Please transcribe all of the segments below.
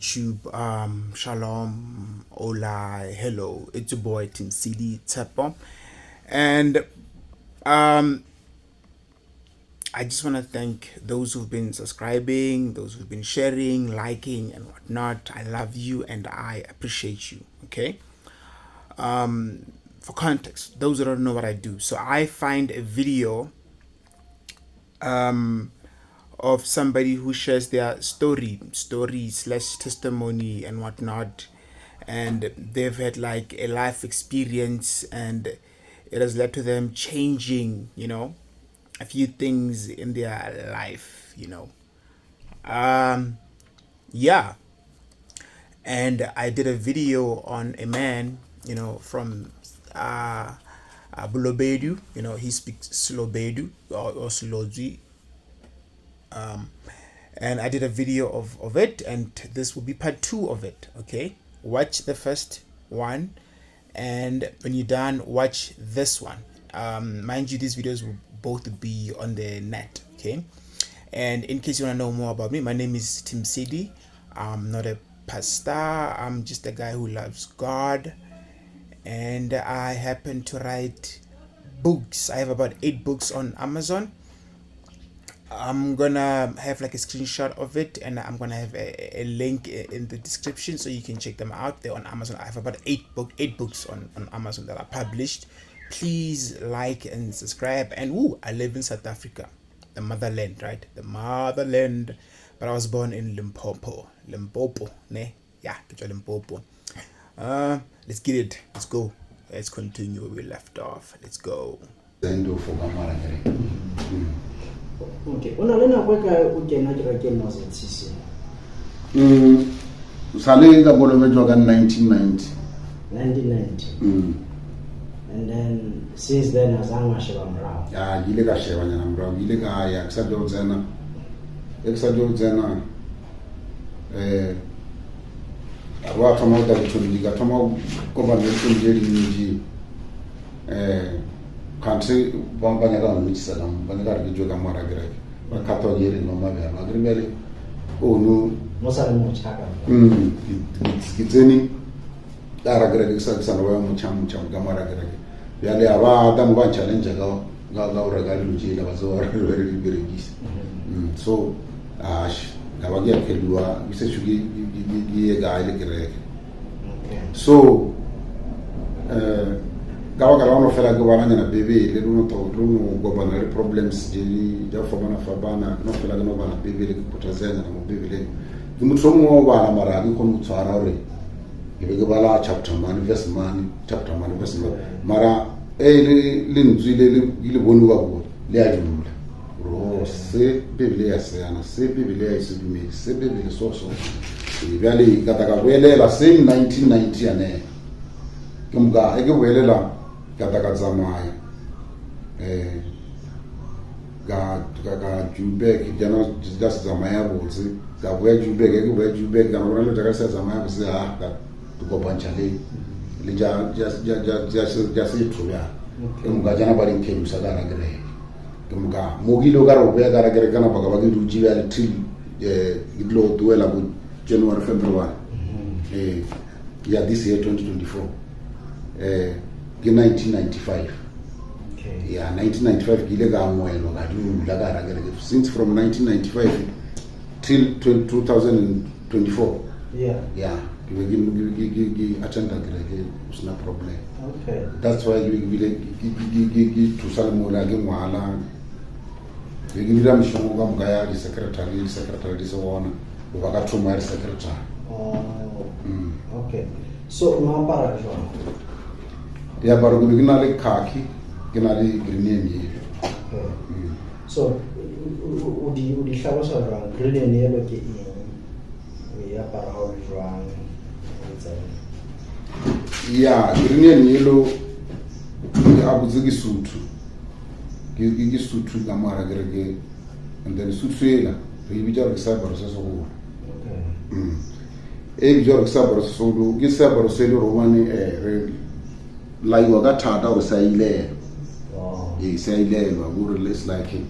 YouTube. Shalom, hola, hello. It's your boy Tim CD Tepo, and I just want to thank those who've been subscribing, those who've been sharing, liking, and whatnot. I love you and I appreciate you. Okay. For context, those who don't know what I do, so I find a video of somebody who shares their story slash testimony and whatnot, and they've had like a life experience, and it has led to them changing, a few things in their life, yeah. And I did a video on a man, from Bulobedu. He speaks Slobedu or Slodzi. And I did a video of it, and this will be part 2 of it. Okay, watch the first one, and when you're done, watch this one. Mind you, these videos will both be on the net. Okay, and in case you want to know more about me, my name is Tim Sidi. I'm not a pastor, I'm just a guy who loves God, and I happen to write books. I have about 8 books on Amazon. I'm gonna have like a screenshot of it, and I'm gonna have a link in the description so you can check them out. They're on Amazon. I have about 8 books on Amazon that are published. Please like and subscribe. And I live in South Africa, the motherland, right? The motherland. But I was born in Limpopo, ne? Yeah, Limpopo. Let's get it. Let's go. Let's continue where we left off. Let's go. Okay. Unalena kweka ukena kirake mozetsisi. Sale ka bolovetjwa ka 1990. 1990. And then since then azange sheba mrao. Ya ile ka sheba nyana mrao, ile ka ya kusadio tsena. Arwa thoma da tshodi ka thoma ko ba le tshodi nyingi. Country bambanya ka mitsala banya ka ke joka mara grek ba khato yeri no ma ba gribele no mosale mo chaka kitseni dara grek sa no mo cham ga mara grek ya le aba adamu ba challenge ga ura ga luji la bazo ra re birigis so ga ba ge kelwa bise shugi ga ile grek so gawa kala ono fela go wana na bebe le no to no go bana le problems di ja fo bana fa bana no fela no bana bebe le potazena na mo bebe le di mutso mo bana mara di ko mutsara re ibe go bala chapter man verse man mara le nzwi le bonu ba go le a dimula ro se bebe le ya se ana se bebe le ya se bimi se bebe le so ibe ali kataka boele la same 1990 ane kumga ege boele la kata zamaya ga Jubek jana just zamaya bozi ga boya Jubek ga ngora daga sa zamaya bozi ga to banchale le just tuya kumga jana bari ke musagara gare kumga mogilo garo boya gara gare kana baga bagi ruji ya til idlo duela bu January February ya this year 2024 in 1995. Okay. Yeah, 1995 gile ga moelo ga du la ga ragere since from 1995 till 2024. Yeah. Yeah, we attend agrege it's no problem. Okay. That's why we to salmola ge mwala we give them shomo ga mgaya di secretary so on we ga to my secretary. Oh. Okay. So unapara jwa ya baro gina le khaki gina le green. So udi hlalosa jwang green yellow ke ya para ho jwang ya green yellow ya buzigi sutu gi sutu ga mara grege and then sutu ela ribijar sabaro so okay bijar sabaro so do gi sabaro so do romani la iwa ga thata o sa ile sa ile lo guru less like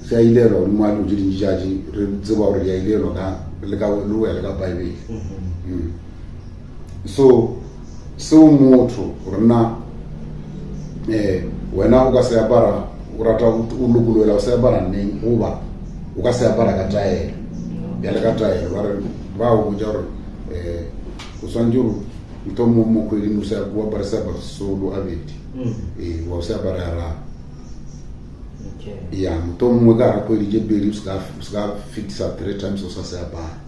sa ile ro ma lo jiri jaji re ziba ro ya ile ro ga le ka Bible. So motho rena wena o ka se apara o rata o lokulola o se apara neng oba o ka se apara ka taelo ya le ka taelo ba o ja re o sanjuru ntomo mo kweli no se bua ba se apara solo abedi wa se apara ra ya ntomo ga ra kweli je beri ska fixa 3 times o se apara.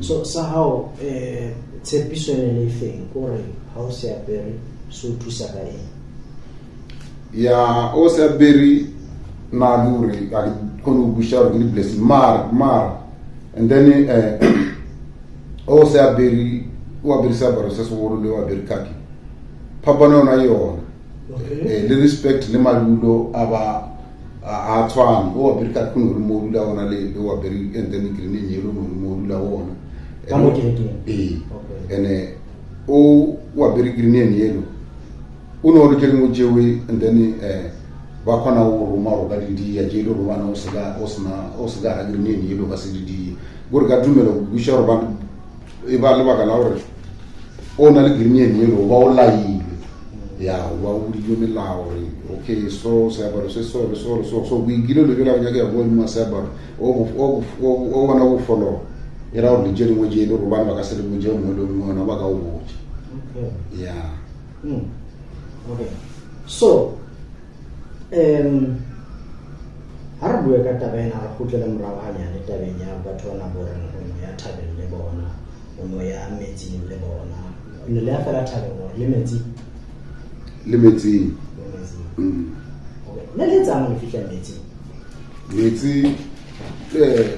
So how tshepiso le feng gore ha o se apere so thusa ka eng? Ya o se apere na luri a kono busharo ni blessing mar and then o se apere o apere sabaro se so le o apere kaki papa no na yona le respect le malulo aba a tswana o apere kaki kono le mo lula ona le o apere and then green yellow mo lula ona ene o wa beri green yellow uno ro kelmo jewe and then ba kona o roma ro ga di ya jelo ro bana o siga green yellow ba se di gor ga dumelo bu sharo ba e ba le ba ka la ro ona le green yellow ba o lai ya wa o di yo me la o okay so se ba so we gilo le la nya ga bo ma se ba o wana o follow era o dijeri mo je lo bana ba ka se mo je mo lo mo ba ka o boje. Okay. Yeah. Okay. So har bua ka tabena ra khutlela morao ha nyane tabeng ya batho bana bora no ya tabeng le bona no ya metsi le bona le le afela tabeng le metsi okay le tsama le fihla metsi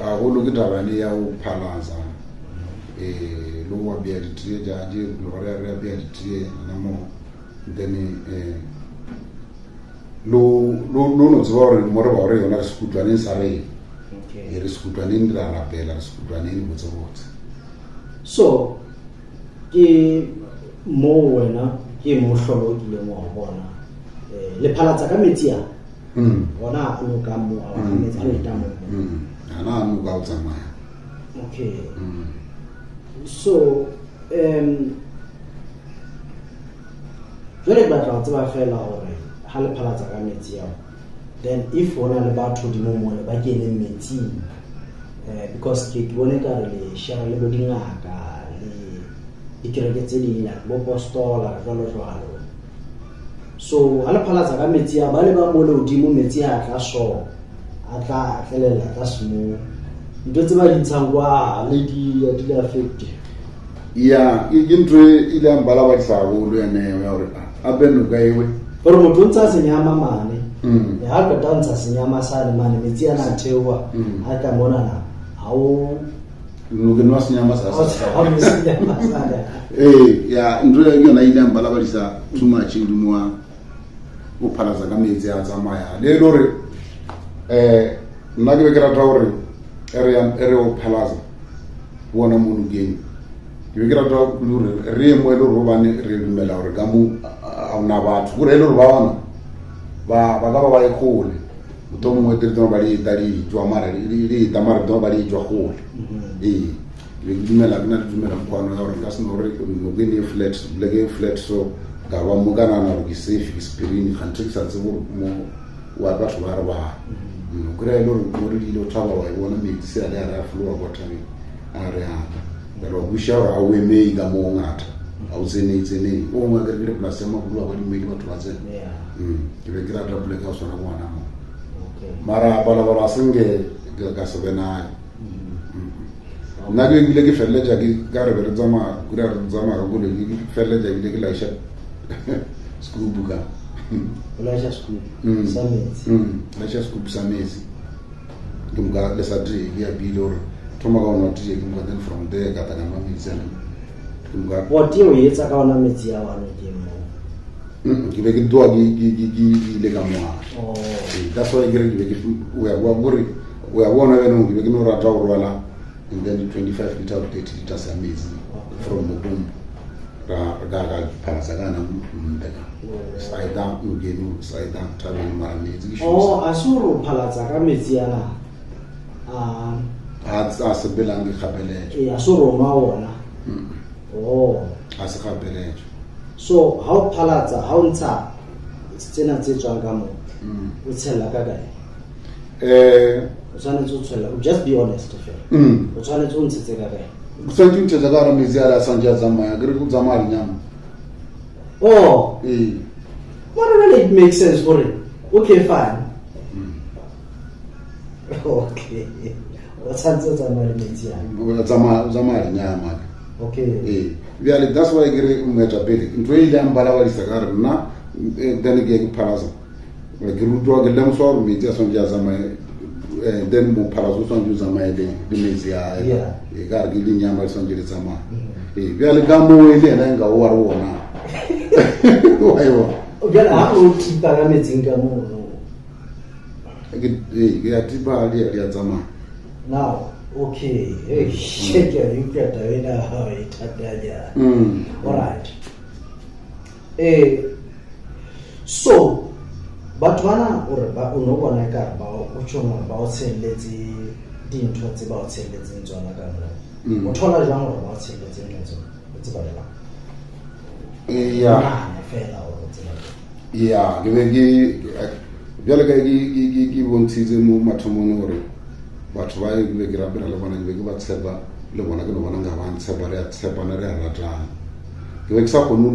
a go lo ke tabane ya o phalaza lo wa bia di trie ja je lo re bia di trie na mo then lo no tsore mo re ba re yona skutwane sa re re skutwane ndra ra pela re skutwane ni botsotse. So ke mo wena ke mo hlolo ke le mo bona le phalatsa ka metsi a bona a no ka mo a metsi a le tamo ana no ga tsamaya. Okay. So jwale ba tla tsaba fela hore ha le phalatsa ka metsi a then if ona le batho di mo le ba ke le metsi because ke bone ka le share le bodingaka le dikereke tse ding la bo postola jwalo. So ha le phalatsa ka metsi a ba le ba mo le hodimo metsi a tla so a tla tlelela ka smo ntse tse ba di tsangwa le di affect ya intwe ile ambala ba tsa go le ene ya re a beno ga iwe gore motho ntsa senyama mane ya ka tantsa senyama sa le mane metsi a na thewa a ka mona na ha o no ke no senyama sa ya ntwe yona ile ambala ba tsa too much ndumwa o phalaza ka metsi a tsamaya le lore nna ke be ke rata gore ere o phalaza bona mo ngeni ke be ke rata gore re mo le ro bane re dumela gore ka mo a una batho gore le ro ba ona ba ka e khole to mo te to ba le tari jwa mara le tamara to ba le jwa khole le dumela ke na dumela kwa no gore ka se no re no geni flat so ka ba mo kana na re safe experience kan tsa tsebo mo wa ba tlo ba ba kure lo mo ri lo tshaba wa bona metsi a le a flowa kwa tani a re a lo bushara a we me ga mo ngata a o tsene o mo ga le place ma bua ba di me batho ba tsene ke be ke ra double ka sona bona mo mara bala singe ga sebena na ke ile ke felle ja ke ga re re tsama kure re tsama ga go le ke felle ja ke la isha school buka Elijah school samezi Elijah school samezi kumga le sadri ya bilor thoma ka ona tije kumga then from there ka tana mamitsi kumga what you yetsa ka ona metsi ya wana ke mo ke be ke doa gi le ka mo that's why ke be ke o ya bona beno ke be ke no rata go rwala and then 25 liter 30 liters samezi from Mobumbu ga phalasa kana mbeka saida ngenu saida tabe maramezi asuru phalatsa ka metsi yana a se belang ikgapeletsho e a so roma ona oh a se gapeletsho so how phalatsa how ntsha tsena tse tswang ka mo o tshela ka kae o tshwanetse o tshela just be honest fela o tshwanetse o ntshetse ka kae kusantse nthetsa ka ra metsi a la santse a tsamaya ke re go tsamaya lenyama oh what really it makes sense for it okay fine okay o tshwanetse o tsamaya le metsi a o tsamaya lenyama okay bjale that's why ke re moetapele ntho e ile ya mbalabadisa ka re nna then ke phalaza ke rutwa ke lemosa gore metsi a tshwanetse a tsamaye then mo phalaza o tshwanetse o tsamaye le metsi a e ka re ke lenyama le tshwanetse le tsamaya bjale ka mo e le ena nka o wa re ona wa e bona bjale ha o tipa ka metsing ka mo ke ya tipa le ya tsamaya now okay shake you get it how it happened all right so batho bana o re ba o no bona ka ba o tshwana ba o tshelletse dintho tse ba o tshelletseng tsona ka nna o thola jang gore ba o tshelletseng tsona o tse ba lela fela o tsela ke be ke bjale ka ke bontshitse mo mathomong gore batho ba be ke rapela le bona ke be ke ba tshepa le bona ke no bona nga ba ntshepa re a tshepana re a ratana ke be ke sa kgone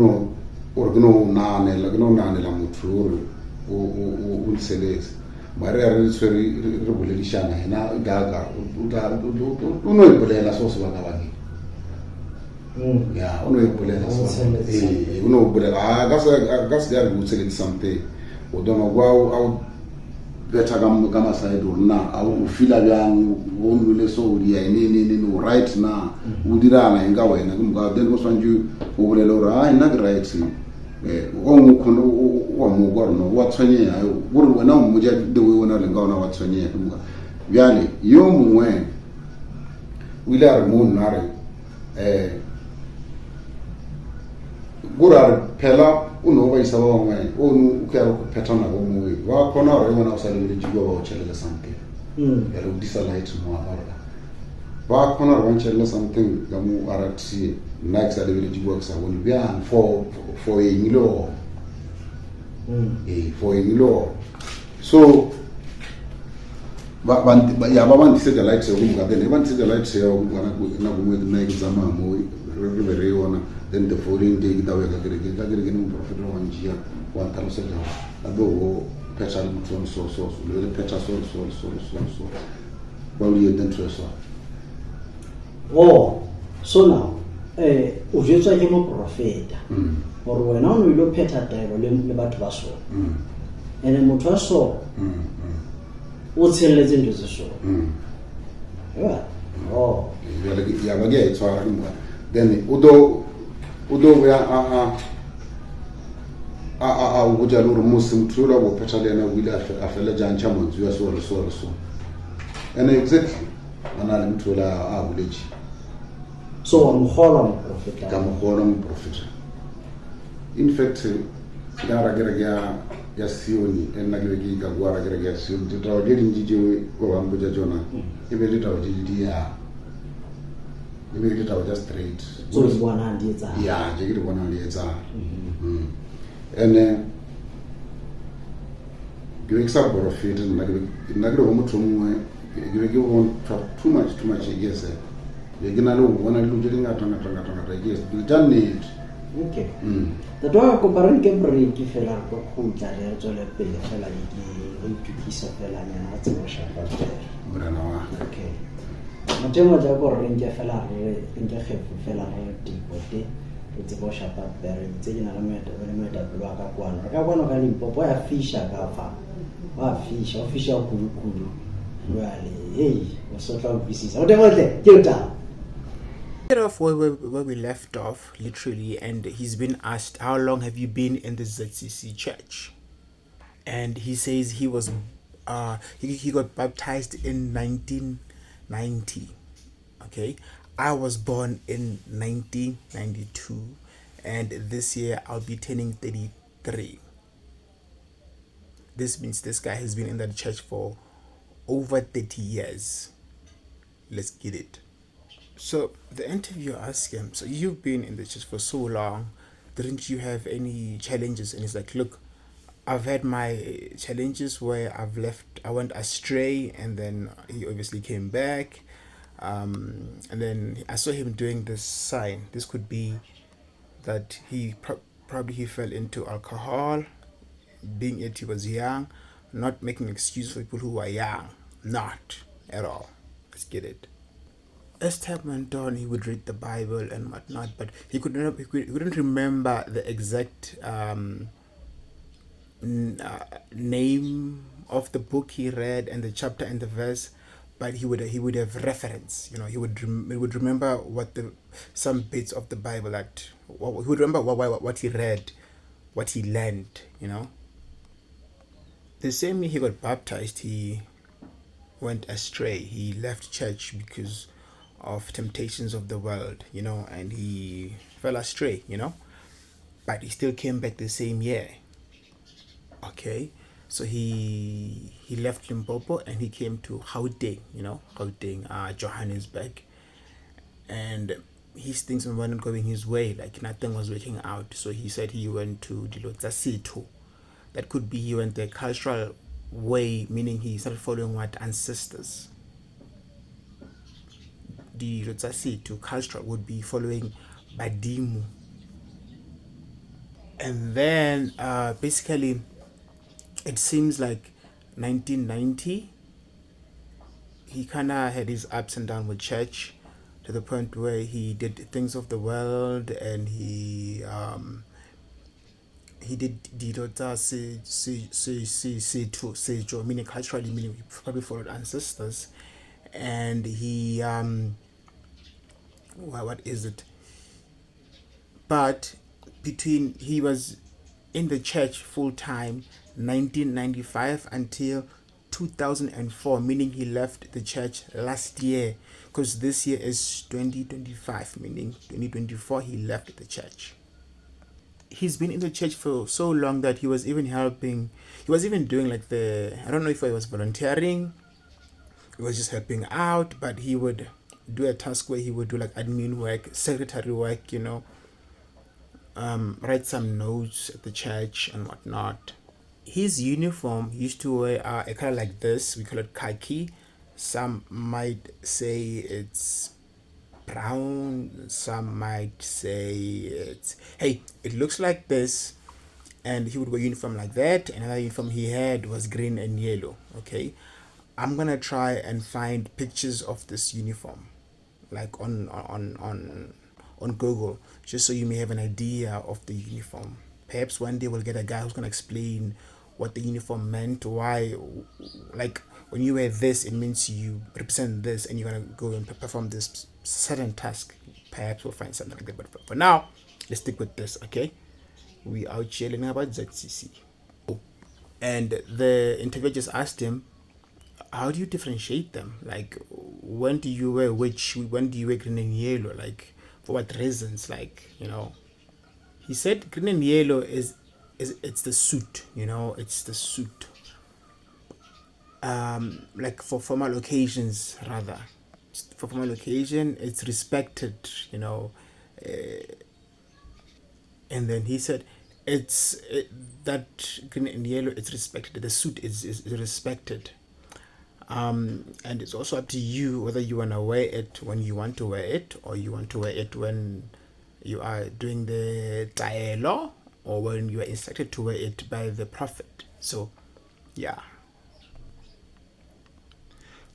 gore ke no naanela motho gore o ntseletse mare ya re tshwere re boledišana ena gaga o no ipolela so se baka bakeng ya o no ipolela o no ipolela ka se ya re botseledi something o dona kwa beta ka maside na o fila bjang o nole so o dia ne right na o dirana enga wena ke mga then go swanje o bolela gore a ina ke right o mo khono o mo gore no wa tshwenye ya gore wena o mo ja de we wona le ngaona wa tshwenye ya mga bjale yo mongwe o ile a re mo nna re gura phela o no ba isa ba bangwe o no ka go phethana go mo wa khona re bona o sa le dijo ba o tshela something ya re disa light mo ba khona re ntshela something ga mo arati next a le dijo sa go bia for a ngilo for a ngilo so ba ya ba ndise the light se go ga then ba ndise the light se go bona go na go mo na exam mo re ona then the following day that we get no prophet one year one thousand abo petal so le petal so well you then so so now o jetsa ke mo profeta gore wena o no ile pheta taelo le batho ba so ene motho a so o tshelletse ntse se so ya ba ke tswara then udo ya o ja loro musim tura go petale na wila afela jancha monzu ya so and exactly ana le mthola a buleji so amkhola prophet ka mkhola prophet in fact ya ragera ya sioni ena ke ka gwa ragera ya sioni titawo je njije go bambuja jona ibe titawo je ya ibe titawo just straight so it's one hand yetsa ya je ke bona le yetsa ene ke eksa prophet na ke go motho mongwe ke go too much yes ke na le bona le je ngata yes we done it okay the door ko baron ke break fela go khutla le tsole pele fela ke go itukisa fela nyana tse mo shapa morana wa okay motemo ja go renge fela re nke kgefu fela re tipote tse bo shapa bere tse dina le meta pelo ka kwana ka limpopo ya fisha ka fa wa fisha kulu wale hey so tla upisisa o demotle ke uta off where we left off literally, and he's been asked how long have you been in the ZCC church, and he says he was he got baptized in 1990. Okay, I was born in 1992, and this year I'll be turning 33. This means this guy has been in that church for over 30 years. Let's get it. So the interviewer asked him, so you've been in the church for so long, didn't you have any challenges? And he's like, look, I've had my challenges where I went astray, and then he obviously came back. And then I saw him doing this sign. This could be that probably he fell into alcohol, being it he was young, not making excuse for people who are young, not at all. Let's get it. As time went on, he would read the Bible and whatnot, but he couldn't remember the exact name of the book he read and the chapter and the verse, but he would have reference. He would remember some bits of the Bible that he would remember what he read, what he learned. The same year he got baptized, he went astray. He left church because of temptations of the world, and he fell astray, but he still came back the same year. Okay, so he left Limpopo and he came to Gauteng, Johannesburg, and his things weren't going his way. Like nothing was working out. So he said he went to Dilotsa Situ. That could be he went the cultural way, meaning he started following what ancestors. Dilotsa Situ cultural would be following Badimu, and then basically it seems like 1990 he kind of had his ups and downs with church, to the point where he did things of the world, and he did Didota Sejo, meaning culturally, meaning he probably followed ancestors, and he what is it? But he was in the church full time 1995 until 2004, meaning he left the church last year, because this year is 2025, meaning 2024 he left the church. He's been in the church for so long that he was even doing like I don't know if he was volunteering, he was just helping out, but he would do a task where he would do like admin work, secretary work, write some notes at the church and whatnot. His uniform used to wear a color like this. We call it khaki. Some might say it's brown. Some might say it looks like this. And he would wear uniform like that. Another uniform he had was green and yellow. Okay, I'm gonna try and find pictures of this uniform, like on Google, just so you may have an idea of the uniform. Perhaps one day we'll get a guy who's gonna explain what the uniform meant, why, like when you wear this, it means you represent this, and you're gonna go and perform this certain task. Perhaps we'll find something like that. But for now, let's stick with this, okay? We are chilling about ZCC. And the interviewer just asked him, how do you differentiate them? Like, when do you wear which? When do you wear green and yellow? Like, for what reasons? Like, he said green and yellow is it's the suit. It's the suit. Like for formal occasions, rather. For formal occasion, it's respected. And then he said, that green and yellow, it's respected. The suit is respected. And it's also up to you whether you want to wear it when you want to wear it, or you want to wear it when you are doing the taelo, or when you are instructed to wear it by the prophet. So yeah,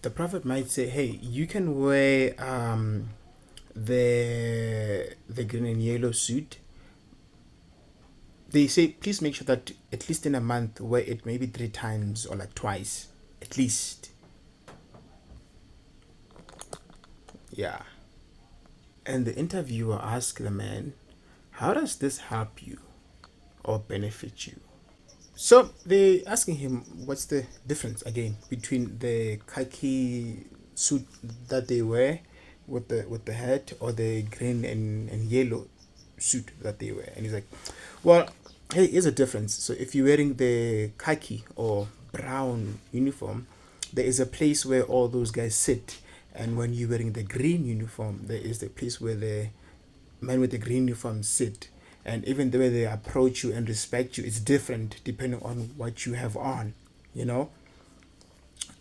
the prophet might say, hey, you can wear the green and yellow suit. They say, please make sure that at least in a month wear it maybe 3 times, or like twice at least. Yeah. And the interviewer asked the man, how does this help you or benefit you? So they asking him, what's the difference again between the khaki suit that they wear with the hat, or the green and yellow suit that they wear? And he's like, well, hey, here's a difference. So if you're wearing the khaki or brown uniform, there is a place where all those guys sit, And when you're wearing the green uniform, there is the place where the men with the green uniform sit. And even the way they approach you and respect you is different depending on what you have on, you know.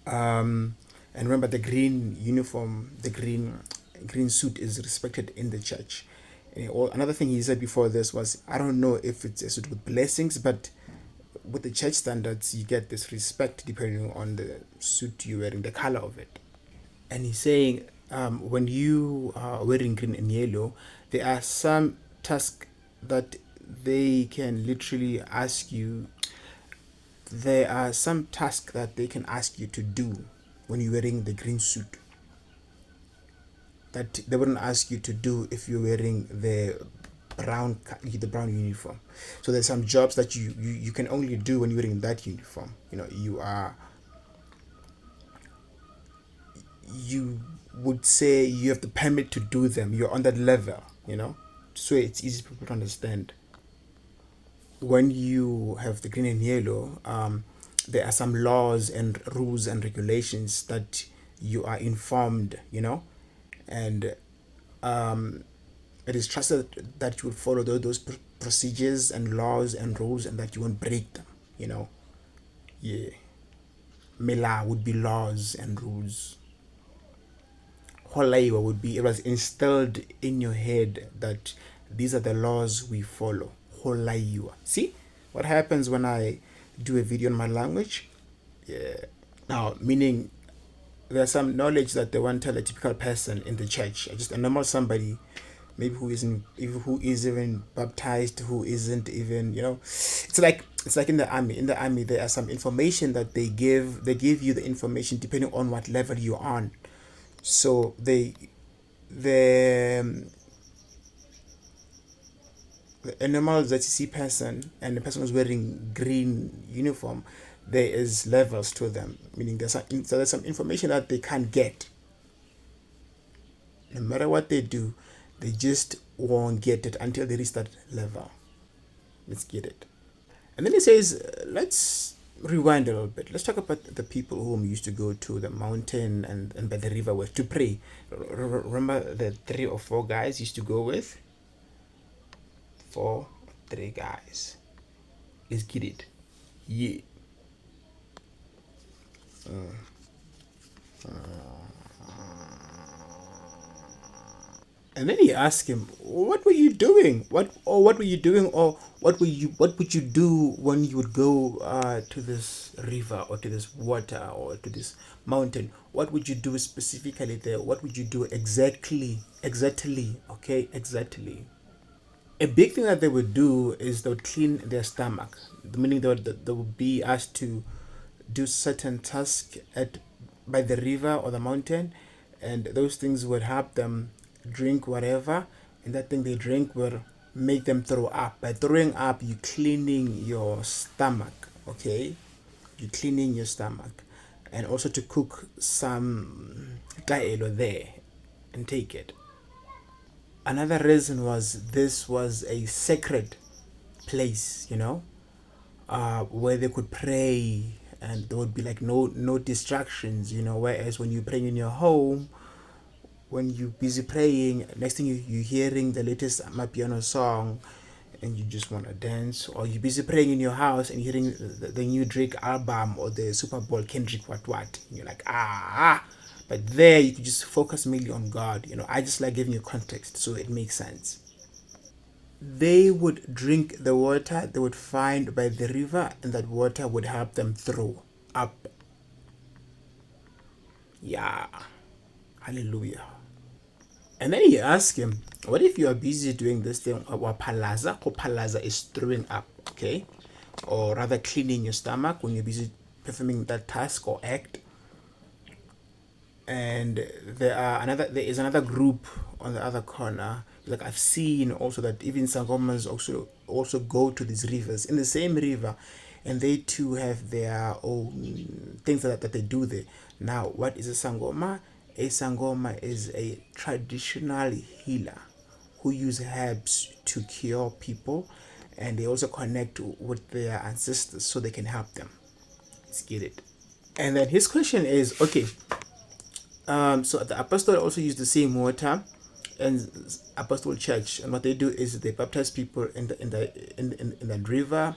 And remember, the green uniform, the green suit is respected in the church. Another thing he said before this was, I don't know if it's a suit with blessings, but with the church standards, you get this respect depending on the suit you're wearing, the color of it. And he's saying, when you are wearing green and yellow, there are some tasks that they can literally ask you. There are some tasks that they can ask you to do when you're wearing the green suit that they wouldn't ask you to do if you're wearing the brown uniform. So there's some jobs that you can only do when you're wearing that uniform. You would say you have the permit to do them. You're on that level, so it's easy for people to understand. When you have the green and yellow, there are some laws and rules and regulations that you are informed, and it is trusted that you will follow those procedures and laws and rules, and that you won't break them. Yeah. Mela would be laws and rules. Holaiwa would be, it was instilled in your head that these are the laws we follow. Holaiwa. See what happens when I do a video on my language? Yeah. Now, meaning there's some knowledge that they want to tell a typical person in the church, just a normal somebody, maybe who is even baptized, who isn't even, it's like in the army. In the army, there are some information that they give you the information depending on what level you're on. So the animals that you see person, and the person who's wearing green uniform, there is levels to them, meaning there's some information that they can't get. No matter what they do, they just won't get it until they reach that level. Let's get it. And then he says, let's rewind a little bit. Let's talk about the people whom used to go to the mountain and by the river with to pray. Remember the 3 or 4 guys used to go with? 3 guys. Let's get it. Yeah. And then he asked him, "What were you doing? What were you doing, or what would you do when you would go to this river or to this water or to this mountain? What would you do specifically there? What would you do exactly? Okay, exactly." A big thing that they would do is they would clean their stomach, meaning they would be asked to do certain tasks by the river or the mountain, and those things would help them drink whatever, and that thing they drink will make them throw up. By throwing up, you cleaning your stomach. Okay, you cleaning your stomach, and also to cook some taelo there and take it. Another reason was this was a sacred place, where they could pray, and there would be like no distractions, whereas when you're praying in your home, when you're busy praying, next thing you're hearing the latest Amapiano song and you just want to dance, or you're busy praying in your house and hearing the new Drake album or the Super Bowl Kendrick what, and you're like, but there you could just focus mainly on God. I just like giving you context so it makes sense. They would drink the water they would find by the river, and that water would help them throw up. Yeah. Hallelujah. And then he asked him, what if you are busy doing this thing? Palaza is throwing up, okay? Or rather cleaning your stomach when you're busy performing that task or act. And there is another group on the other corner. Like I've seen also that even sangomas also go to these rivers in the same river, and they too have their own things that they do there. Now, what is a sangoma? A sangoma is a traditional healer who use herbs to cure people, and they also connect with their ancestors so they can help them. Let's get it. And then his question is, okay, So the apostle also used the same water, and apostle church, and what they do is they baptize people in that river.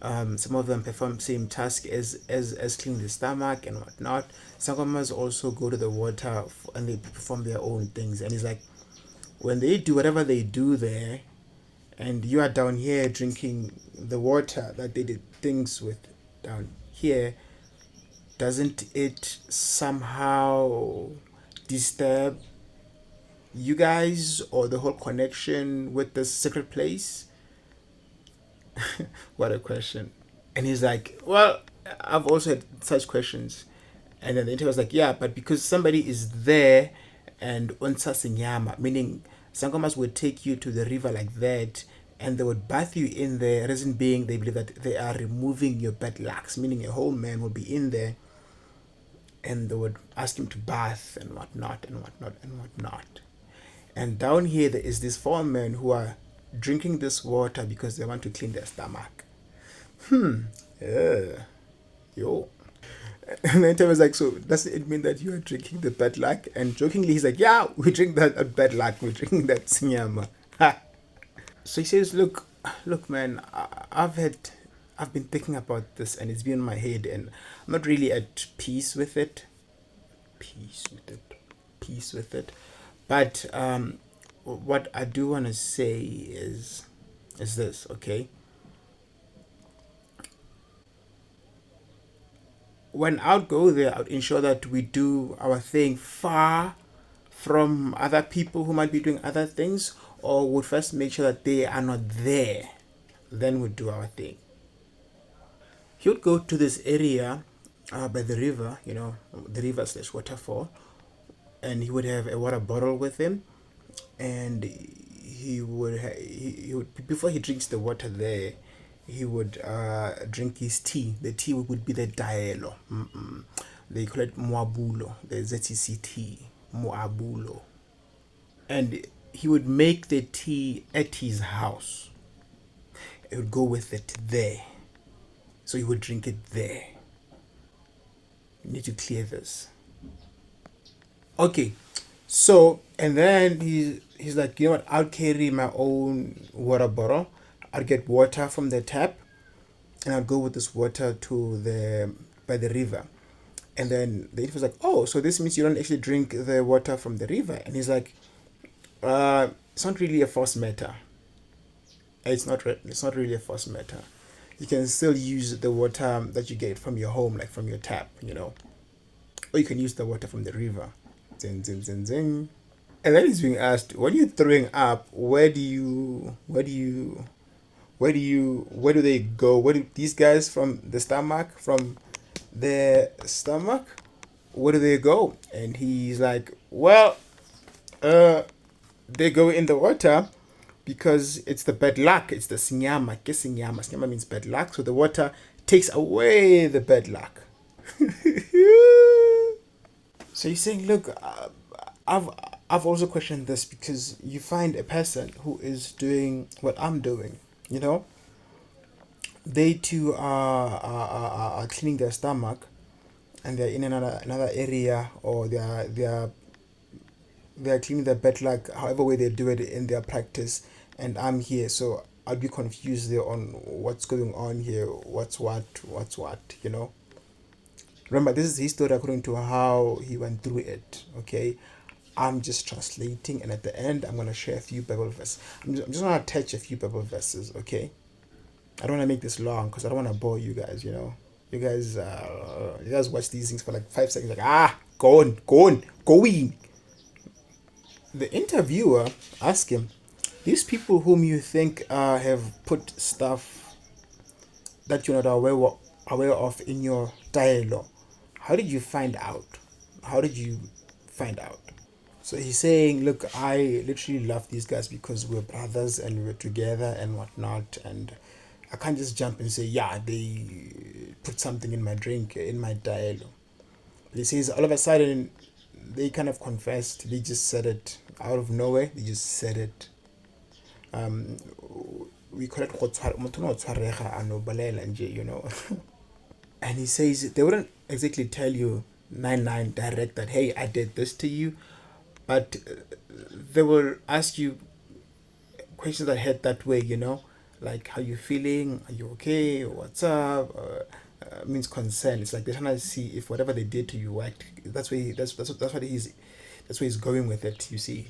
Some of them perform same task as cleaning the stomach and whatnot. Some also go to the water and they perform their own things. And it's like when they do whatever they do there, and you are down here drinking the water that they did things with down here, doesn't it somehow disturb you guys or the whole connection with this secret place? What a question. And he's like, well, I've also had such questions. And then the interviewer was like, yeah, but because somebody is there and unsa sinyama, meaning sangomas would take you to the river like that and they would bath you in there. Reason being, they believe that they are removing your bad lucks, meaning a whole man will be in there and they would ask him to bath and whatnot and whatnot and whatnot. And down here, there is these four men who are drinking this water because they want to clean their stomach. Yeah. Yo. And then Tim was like, so does it mean that you are drinking the bad luck? And jokingly, he's like, yeah, we drink that bad luck. We're drinking that sinyama. So he says, look, man, I've been thinking about this and it's been in my head and I'm not really at peace with it. Peace with it. But what I do want to say is this, okay? When I'd go there, I'd ensure that we do our thing far from other people who might be doing other things, or would first make sure that they are not there. Then we'd do our thing. He would go to this area by the river, the river slash waterfall, and he would have a water bottle with him, and he would before he drinks the water there, he would drink his tea. The tea would be the dialo. They call it muabulo, the ZCC tea, muabulo. And he would make the tea at his house. He would go with it there. So he would drink it there. You need to clear this. Okay. So, and then he's like, you know what, I'll carry my own water bottle. I'll get water from the tap and I'll go with this water by the river. And then the was like, oh, so this means you don't actually drink the water from the river. And he's like, it's not really a forced matter. It's not really a forced matter. You can still use the water that you get from your home, like from your tap, or you can use the water from the river. Zing, zing, zing, zing. And then he's being asked, when you're throwing up, where do they go? Where do these guys from the stomach, where do they go? And he's like, well, they go in the water because it's the bad luck. It's the sinyama. Sinyama means bad luck. So the water takes away the bad luck. So he's saying, look, I've also questioned this because you find a person who is doing what I'm doing, they too are cleaning their stomach and they're in another area, or they're cleaning their bad luck however way they do it in their practice, and I'm here, so I'd be confused there on what's going on here, what's what. Remember, this is his story according to how he went through it, okay? I'm just translating, and at the end, I'm going to share a few Bible verses. I'm just going to attach a few Bible verses, okay? I don't want to make this long because I don't want to bore you guys, You guys watch these things for like 5 seconds, like, go in. The interviewer asked him, these people whom you think have put stuff that you're not aware of in your dialogue, how did you find out? So he's saying, look, I literally love these guys because we're brothers and we're together and whatnot, and I can't just jump and say, yeah, they put something in my drink, in my dialogue. But he says all of a sudden they kind of confessed, they just said it out of nowhere, they just said it. We call it, And he says they wouldn't exactly tell you 99 direct that, hey, I did this to you. But they will ask you questions that head that way, like how you feeling, are you okay, what's up, means concern. It's like they're trying to see if whatever they did to you worked. That's where that's where he's going with it, you see.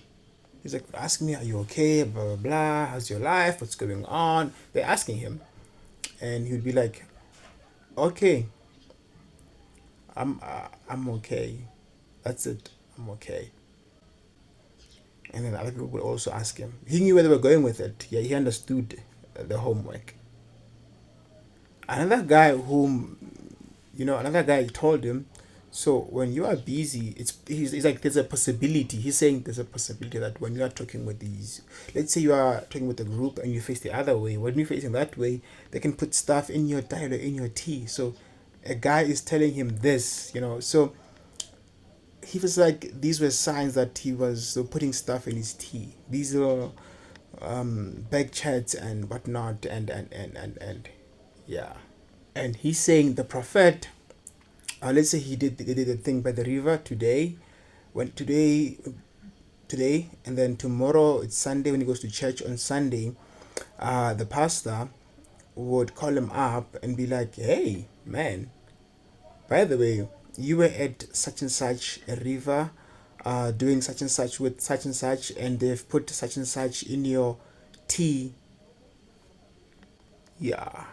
He's like asking me, are you okay, blah blah blah, how's your life, what's going on. They're asking him, and he'd be like, okay, I'm okay, that's it, I'm okay. And then other people would also ask him. He knew where they were going with it. Yeah, he understood the homework. Another guy whom, another guy told him, so when you are busy, he's like, there's a possibility. He's saying there's a possibility that when you are talking with these, let's say you are talking with a group and you face the other way, when you're facing that way, they can put stuff in your dialogue, in your tea. So a guy is telling him this, so he was like, these were signs that he was putting stuff in his tea. These are back chats and whatnot, and yeah. And he's saying the prophet, let's say they did a thing by the river today, when today, and then tomorrow it's Sunday. When he goes to church on Sunday, the pastor would call him up and be like, hey man, by the way, you were at such and such a river, doing such and such with such and such, and they've put such and such in your tea. Yeah.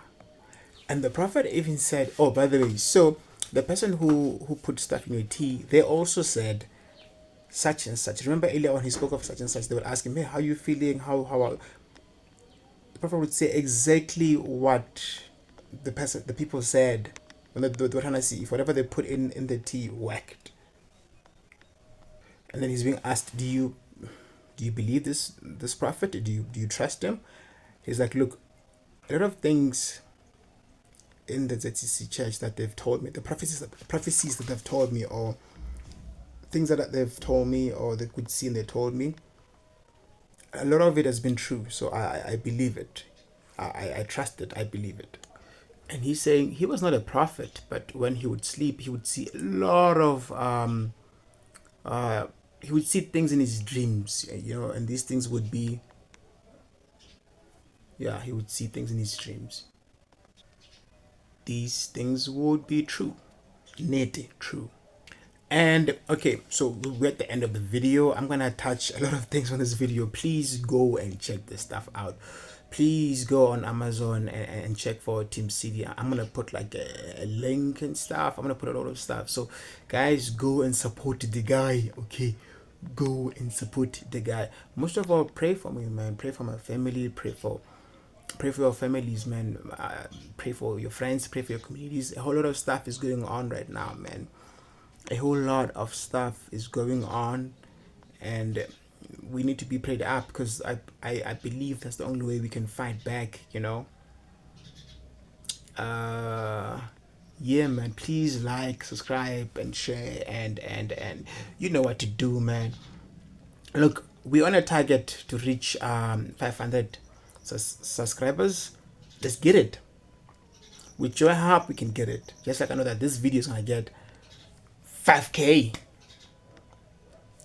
And the prophet even said, oh, by the way, so the person who put stuff in your tea, they also said such and such. Remember earlier on he spoke of such and such. They would ask him, hey, how are you feeling? How the prophet would say exactly what the people said when they were trying to see if whatever they put in the tea worked. And then he's being asked, do you believe this prophet? Do you trust him? He's like, look, a lot of things in the ZCC church that they've told me, the prophecies that they've told me, or things that they've told me, or they could see and they told me, a lot of it has been true. So I believe it. I trust it. I believe it. And he's saying he was not a prophet, but when he would sleep, he would see a lot of he would see things in his dreams, and these things would be, yeah, he would see things in his dreams. These things would be true, nete true. And okay, so we're at the end of the video. I'm gonna touch a lot of things on this video. Please go and check this stuff out. Please go on Amazon and check for Team CD. I'm gonna put like a link and stuff. I'm gonna put a lot of stuff. So guys, go and support the guy. Okay, go and support the guy. Most of all, pray for me, man. Pray for my family. Pray for your families, man. Pray for your friends. Pray for your communities. A whole lot of stuff is going on right now, man. A whole lot of stuff is going on, and we need to be prayed up, because I believe that's the only way we can fight back, yeah, man. Please like, subscribe, and share, and you know what to do, man. Look, we're on a target to reach 500 subscribers. Let's get it. With your help, we can get it. Just like I know that this video is gonna get 5K.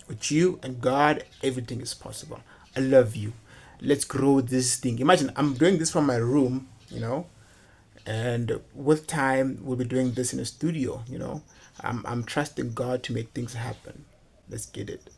With you and God, everything is possible. I love you. Let's grow this thing. Imagine I'm doing this from my room, and with time we'll be doing this in a studio. I'm trusting God to make things happen. Let's get it.